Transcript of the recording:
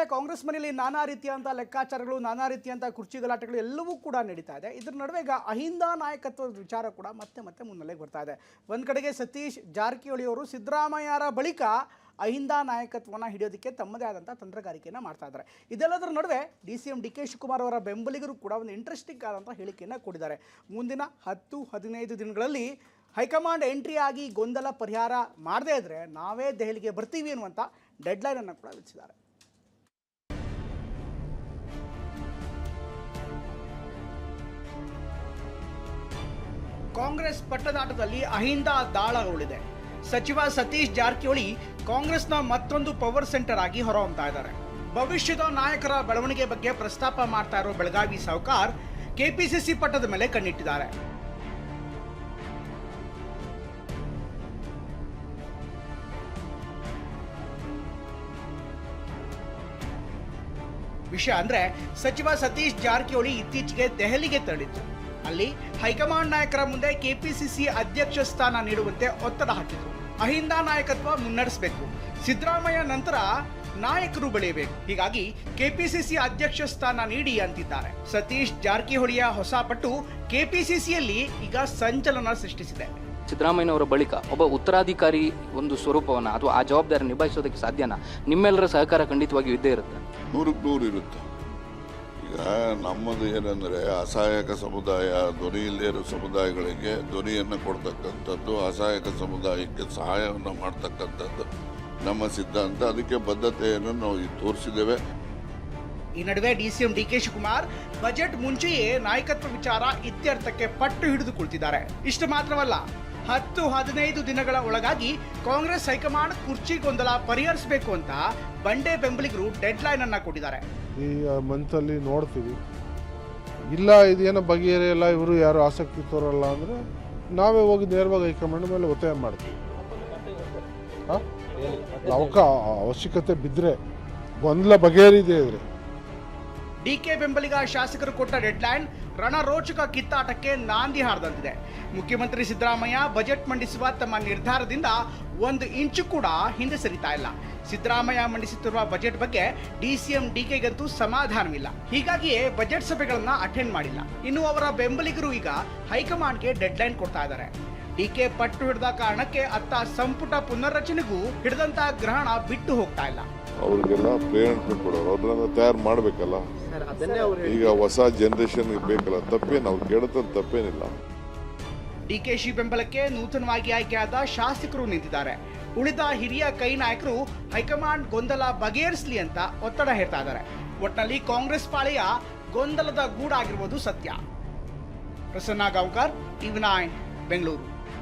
ನಡುವೆ ಕಾಂಗ್ರೆಸ್ ಮನೆಯಲ್ಲಿ ನಾನಾ ರೀತಿಯಂಥ ಲೆಕ್ಕಾಚಾರಗಳು, ನಾನಾ ರೀತಿಯಂಥ ಕುರ್ಚಿ ಗಲಾಟೆಗಳು ಎಲ್ಲವೂ ಕೂಡ ನಡೀತಾ ಇದೆ. ಇದರ ನಡುವೆ ಈಗ ಅಹಿಂದ ನಾಯಕತ್ವದ ವಿಚಾರ ಕೂಡ ಮತ್ತೆ ಮುನ್ನೆಲೆಗೆ ಬರ್ತಾ ಇದೆ. ಒಂದು ಕಡೆಗೆ ಸತೀಶ್ ಜಾರಕಿಹೊಳಿ ಅವರು ಸಿದ್ದರಾಮಯ್ಯರ ಬಳಿಕ ಅಹಿಂದ ನಾಯಕತ್ವವನ್ನು ಹಿಡಿಯೋದಕ್ಕೆ ತಮ್ಮದೇ ಆದಂಥ ತಂತ್ರಗಾರಿಕೆಯನ್ನು ಮಾಡ್ತಾ ಇದ್ದಾರೆ. ಇದೆಲ್ಲದರ ನಡುವೆ DCM DK ಶಿವಕುಮಾರ್ ಅವರ ಬೆಂಬಲಿಗರು ಕೂಡ ಒಂದು ಇಂಟ್ರೆಸ್ಟಿಂಗ್ ಆದಂಥ ಹೇಳಿಕೆಯನ್ನು ಕೊಟ್ಟಿದ್ದಾರೆ. ಮುಂದಿನ 10-15 ದಿನಗಳಲ್ಲಿ ಹೈಕಮಾಂಡ್ ಎಂಟ್ರಿ ಆಗಿ ಗೊಂದಲ ಪರಿಹಾರ ಮಾಡದೇ ಇದ್ದರೆ ನಾವೇ ದೆಹಲಿಗೆ ಬರ್ತೀವಿ ಅನ್ನುವಂಥ ಡೆಡ್ಲೈನನ್ನು ಕೂಡ ವಿಧಿಸಿದ್ದಾರೆ. ಕಾಂಗ್ರೆಸ್ ಪಟ್ಟದಾಟದಲ್ಲಿ ಅಹಿಂದ ದಾಳಗಳಿದೆ. ಸಚಿವ ಸತೀಶ್ ಜಾರಕಿಹೊಳಿ ಕಾಂಗ್ರೆಸ್ನ ಮತ್ತೊಂದು ಪವರ್ ಸೆಂಟರ್ ಆಗಿ ಹೊರಹೊಮ್ತಾ ಇದ್ದಾರೆ. ಭವಿಷ್ಯದ ನಾಯಕರ ಬೆಳವಣಿಗೆ ಬಗ್ಗೆ ಪ್ರಸ್ತಾಪ ಮಾಡ್ತಾ ಇರೋ ಬೆಳಗಾವಿ ಸಾವ್ಕಾರ್ ಕೆಪಿಸಿಸಿ ಪಟ್ಟದ ಮೇಲೆ ಕಣ್ಣಿಟ್ಟಿದ್ದಾರೆ. ವಿಷಯ ಅಂದ್ರೆ ಸಚಿವ ಸತೀಶ್ ಜಾರಕಿಹೊಳಿ ಇತ್ತೀಚೆಗೆ ದೆಹಲಿಗೆ ತೆರಳಿದ್ರು. ಅಲ್ಲಿ ಹೈಕಮಾಂಡ್ ನಾಯಕರ ಮುಂದೆ ಕೆಪಿಸಿಸಿ ಅಧ್ಯಕ್ಷ ಸ್ಥಾನ ನೀಡುವಂತೆ ಒತ್ತಡ ಹಾಕಿದ್ರು. ಅಹಿಂದ ನಾಯಕತ್ವ ಮುನ್ನಡೆಸಬೇಕು, ಸಿದ್ದರಾಮಯ್ಯ ನಂತರ ನಾಯಕರು ಬೆಳೆಯಬೇಕು, ಹೀಗಾಗಿ ಕೆಪಿಸಿಸಿ ಅಧ್ಯಕ್ಷ ಸ್ಥಾನ ನೀಡಿ ಅಂತಿದ್ದಾರೆ. ಸತೀಶ್ ಜಾರಕಿಹೊಳಿಯ ಹೊಸ ಪಟ್ಟು ಕೆಪಿಸಿಸಿಯಲ್ಲಿ ಈಗ ಸಂಚಲನ ಸೃಷ್ಟಿಸಿದೆ. ಸಿದ್ದರಾಮಯ್ಯನವರ ಬಳಿಕ ಒಬ್ಬ ಉತ್ತರಾಧಿಕಾರಿ ಒಂದು ಸ್ವರೂಪವನ್ನು ಅಥವಾ ಆ ಜವಾಬ್ದಾರಿ ನಿಭಾಯಿಸೋದಕ್ಕೆ ಸಾಧ್ಯನಾ? ನಿಮ್ಮೆಲ್ಲರ ಸಹಕಾರ ಖಂಡಿತವಾಗಿಯೂ ಇದ್ದೇ ಇರುತ್ತೆ. 100% ಇರುತ್ತೆ. ಈಗ ನಮ್ಮದು ಏನಂದರೆ ಅಸಹಾಯಕ ಸಮುದಾಯ, ಧ್ವನಿ ಇಲ್ಲದೇ ಇರೋ ಸಮುದಾಯಗಳಿಗೆ ಧ್ವನಿಯನ್ನು ಕೊಡ್ತಕ್ಕಂಥದ್ದು, ಅಸಹಾಯಕ ಸಮುದಾಯಕ್ಕೆ ಸಹಾಯವನ್ನು ಮಾಡ್ತಕ್ಕಂಥದ್ದು ನಮ್ಮ ಸಿದ್ಧಾಂತ. ಅದಕ್ಕೆ ಬದ್ಧತೆಯನ್ನು ನಾವು ತೋರಿಸಿದ್ದೇವೆ. ಈ ನಡುವೆ DCM DK ಶಿವಕುಮಾರ್ ಬಜೆಟ್ ಮುಂಚೆಯೇ ನಾಯಕತ್ವ ವಿಚಾರ ಇತ್ಯರ್ಥಕ್ಕೆ ಪಟ್ಟು ಹಿಡಿದು ಕುಳಿತಿದ್ದಾರೆ. ಇಷ್ಟು ಮಾತ್ರವಲ್ಲ, 10-15 ದಿನಗಳ ಒಳಗಾಗಿ ಕಾಂಗ್ರೆಸ್ ಹೈಕಮಾಂಡ್ ಕುರ್ಚಿ ಗೊಂದಲ ಪರಿಹರಿಸಬೇಕು ಅಂತ ಬಂಡೆ ಬೆಂಬಲಿಗರು ಡೆಡ್ಲೈನ್ ಅನ್ನ ಕೊಟ್ಟಿದ್ದಾರೆ. ಈ ಮಂತಲ್ಲಿ ನೋಡ್ತೀವಿ, ಇಲ್ಲ ಇದೇನೋ ಬಗೆಹರಿಯಲ್ಲ, ಇವರು ಯಾರು ಆಸಕ್ತಿ ತೋರಲ್ಲ ಅಂದರೆ ನಾವೇ ಹೋಗಿ ನೇರವಾಗಿ ಹೈಕಮಾಂಡ್ ಮೇಲೆ ಒತ್ತಾಯ ಮಾಡ್ತೀವಿ. ಅವಶ್ಯಕತೆ ಬಿದ್ದರೆ, ಗೊಂದಲ ಬಗೆಹರಿದೆ ಇದ್ರೆ. DK ಬೆಂಬಲಿಗ ಶಾಸಕರು ಕೊಟ್ಟ ಡೆಡ್ಲೈನ್ ರಣರೋಚಕ ಕಿತ್ತಾಟಕ್ಕೆ ನಾಂದಿ ಹಾರದಂತಿದೆ. ಮುಖ್ಯಮಂತ್ರಿ ಸಿದ್ದರಾಮಯ್ಯ ಬಜೆಟ್ ಮಂಡಿಸುವ ತಮ್ಮ ನಿರ್ಧಾರದಿಂದ 1 ಇಂಚು ಕೂಡ ಹಿಂದೆ ಸರಿತಾ ಇಲ್ಲ. ಸಿದ್ದರಾಮಯ್ಯ ಮಂಡಿಸುತ್ತಿರುವ ಬಜೆಟ್ ಬಗ್ಗೆ DCM DKಗಂತೂ ಸಮಾಧಾನವಿಲ್ಲ. ಹೀಗಾಗಿಯೇ ಬಜೆಟ್ ಸಭೆಗಳನ್ನ ಅಟೆಂಡ್ ಮಾಡಿಲ್ಲ. ಇನ್ನು ಅವರ ಬೆಂಬಲಿಗರು ಈಗ ಹೈಕಮಾಂಡ್ಗೆ ಡೆಡ್ಲೈನ್ ಕೊಡ್ತಾ ಇದ್ದಾರೆ. DK ಪಟ್ಟು ಹಿಡಿದ ಕಾರಣಕ್ಕೆ ಅತ್ತ ಸಂಪುಟ ಪುನರ್ರಚನೆಗೂ ಹಿಡಿದಂತ ಗ್ರಹಣ ಬಿಟ್ಟು ಹೋಗ್ತಾ ಇಲ್ಲ. ಅವ್ರಿಗೆಲ್ಲ ಪ್ರೇರಣೆ ಕೊಡೋರು, ಅವ್ರನ್ನ ತಯಾರು ಮಾಡಬೇಕಲ್ಲ. ಈಗ ಹೊಸ ಜನರೇಷನ್ ಬೇಕಲ್ಲ, ತಪ್ಪೇನು ಅವ್ರು ಕೇಳುತ್ತ ತಪ್ಪೇನಿಲ್ಲ. DKಶಿ ಬೆಂಬಲಕ್ಕೆ ನೂತನವಾಗಿ ಆಯ್ಕೆಯಾದ ಶಾಸಕರು ನಿಂತಿದ್ದಾರೆ. ಉಳಿದ ಹಿರಿಯ ಕೈ ನಾಯಕರು ಹೈಕಮಾಂಡ್ ಗೊಂದಲ ಬಗೆಹರಿಸಲಿ ಅಂತ ಒತ್ತಡ ಹೇರ್ತಾ ಇದ್ದಾರೆ. ಒಟ್ಟಿನಲ್ಲಿ ಕಾಂಗ್ರೆಸ್ ಪಾಳೆಯ ಗೊಂದಲದ ಗೂಡಾಗಿರುವುದು ಸತ್ಯ. ಪ್ರಸನ್ನ ಗಾಂವ್ಕರ್, TV9 ಬೆಂಗಳೂರು.